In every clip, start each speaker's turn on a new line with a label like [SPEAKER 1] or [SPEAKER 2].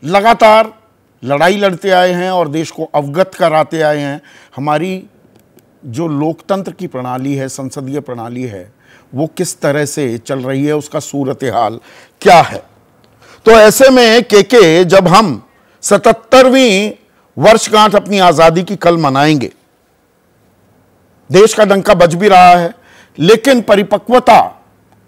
[SPEAKER 1] लगातार लड़ाई लड़ते आए हैं और देश को अवगत कराते आए हैं। हमारी जो लोकतंत्र की प्रणाली है, संसदीय प्रणाली है, वो किस तरह से चल रही है, उसका सूरत हाल क्या है। तो ऐसे में के जब हम 77वीं वर्षगांठ अपनी आज़ादी की कल मनाएंगे, देश का डंका बज भी रहा है, लेकिन परिपक्वता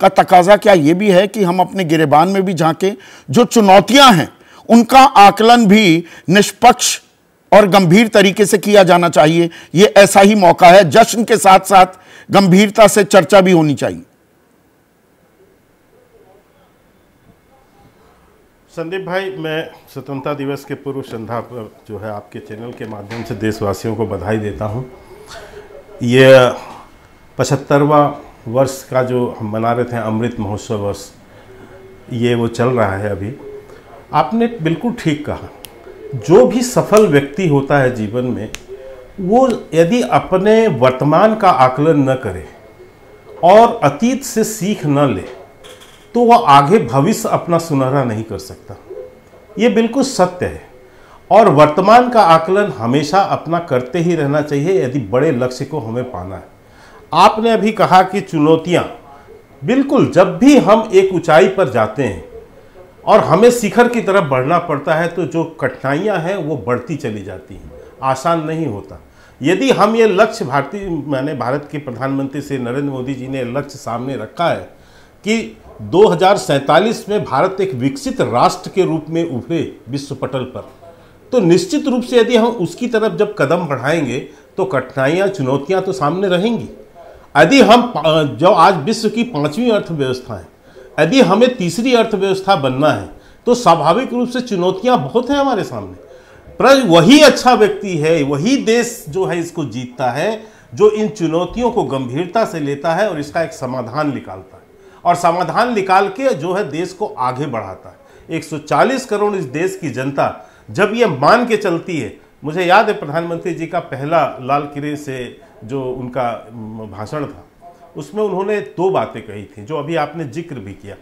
[SPEAKER 1] का तकाजा क्या ये भी है कि हम अपने गिरेबान में भी झांकें। जो चुनौतियां हैं उनका आकलन भी निष्पक्ष और गंभीर तरीके से किया जाना चाहिए। ये ऐसा ही मौका है, जश्न के साथ साथ गंभीरता से चर्चा भी होनी चाहिए।
[SPEAKER 2] संदीप भाई, मैं स्वतंत्रता दिवस के पूर्व संध्या पर जो है आपके चैनल के माध्यम से देशवासियों को बधाई देता हूं। ये 75वां वर्ष का जो हम मना रहे थे अमृत महोत्सव वर्ष, ये वो चल रहा है अभी। आपने बिल्कुल ठीक कहा, जो भी सफल व्यक्ति होता है जीवन में, वो यदि अपने वर्तमान का आकलन न करे और अतीत से सीख न ले तो वह आगे भविष्य अपना सुनहरा नहीं कर सकता। ये बिल्कुल सत्य है और वर्तमान का आकलन हमेशा अपना करते ही रहना चाहिए यदि बड़े लक्ष्य को हमें पाना है। आपने अभी कहा कि चुनौतियां, बिल्कुल, जब भी हम एक ऊंचाई पर जाते हैं और हमें शिखर की तरफ बढ़ना पड़ता है तो जो कठिनाइयां हैं वो बढ़ती चली जाती हैं, आसान नहीं होता। यदि हम ये लक्ष्य भारत के प्रधानमंत्री श्री नरेंद्र मोदी जी ने लक्ष्य सामने रखा है कि 2047 में भारत एक विकसित राष्ट्र के रूप में उभरे विश्व पटल पर, तो निश्चित रूप से यदि हम उसकी तरफ जब कदम बढ़ाएंगे तो कठिनाइयाँ, चुनौतियाँ तो सामने रहेंगी। यदि हम जो आज विश्व की 5वीं अर्थव्यवस्था है, यदि हमें तीसरी अर्थव्यवस्था बनना है तो स्वाभाविक रूप से चुनौतियाँ बहुत हैं हमारे सामने। पर वही अच्छा व्यक्ति है, वही देश जो है इसको जीतता है जो इन चुनौतियों को गंभीरता से लेता है और इसका एक समाधान निकालता है, और समाधान निकाल के जो है देश को आगे बढ़ाता है। 140 करोड़ इस देश की जनता जब ये मान के चलती है, मुझे याद है प्रधानमंत्री जी का पहला लाल किले से जो उनका भाषण था, उसमें उन्होंने 2 बातें कही थी जो अभी आपने जिक्र भी किया।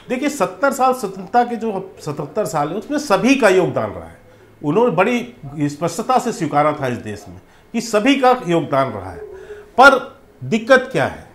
[SPEAKER 2] देखिए, 70 साल स्वतंत्रता के जो 77 साल है उसमें सभी का योगदान रहा है। उन्होंने बड़ी स्पष्टता से स्वीकारा था इस देश में कि सभी का योगदान रहा है। पर दिक्कत क्या है?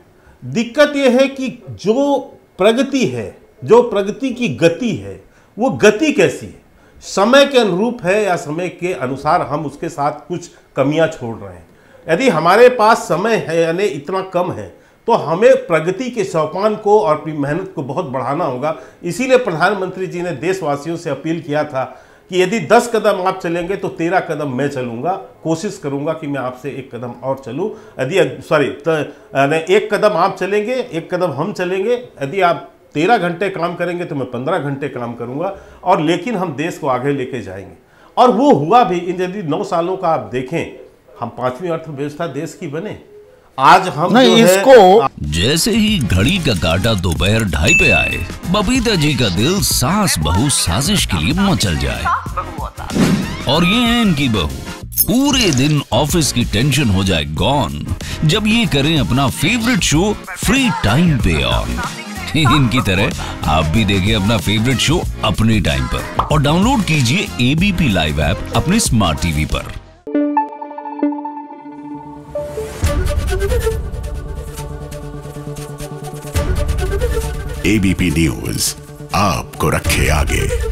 [SPEAKER 2] दिक्कत यह है कि जो प्रगति है, जो प्रगति की गति है, वो गति कैसी है? समय के अनुरूप है या समय के अनुसार हम उसके साथ कुछ कमियां छोड़ रहे हैं? यदि हमारे पास समय है यानी इतना कम है तो हमें प्रगति के सोपान को और अपनी मेहनत को बहुत बढ़ाना होगा। इसीलिए प्रधानमंत्री जी ने देशवासियों से अपील किया था कि यदि 10 कदम आप चलेंगे तो 13 कदम मैं चलूंगा, कोशिश करूंगा कि मैं आपसे 1 कदम और चलूं। यदि 1 कदम आप चलेंगे, 1 कदम हम चलेंगे। यदि आप 13 घंटे काम करेंगे तो मैं 15 घंटे काम करूंगा, और लेकिन हम देश को आगे लेके जाएंगे। और वो हुआ भी। यदि 9 सालों का आप देखें, हम 5वीं अर्थव्यवस्था देश की बने। आज हम
[SPEAKER 1] नहीं, इसको
[SPEAKER 3] जैसे ही घड़ी का काटा दोपहर 2:30 पे आए, बबीता जी का दिल सास बहू साजिश के लिए मचल जाए। और ये है इनकी बहू, पूरे दिन ऑफिस की टेंशन हो जाए गॉन जब ये करें अपना फेवरेट शो फ्री टाइम पे ऑन। इनकी तरह आप भी देखें अपना फेवरेट शो अपने टाइम पर और डाउनलोड कीजिए ABP लाइव ऐप अपने स्मार्ट टीवी पर।
[SPEAKER 4] ABP न्यूज आपको रखे आगे।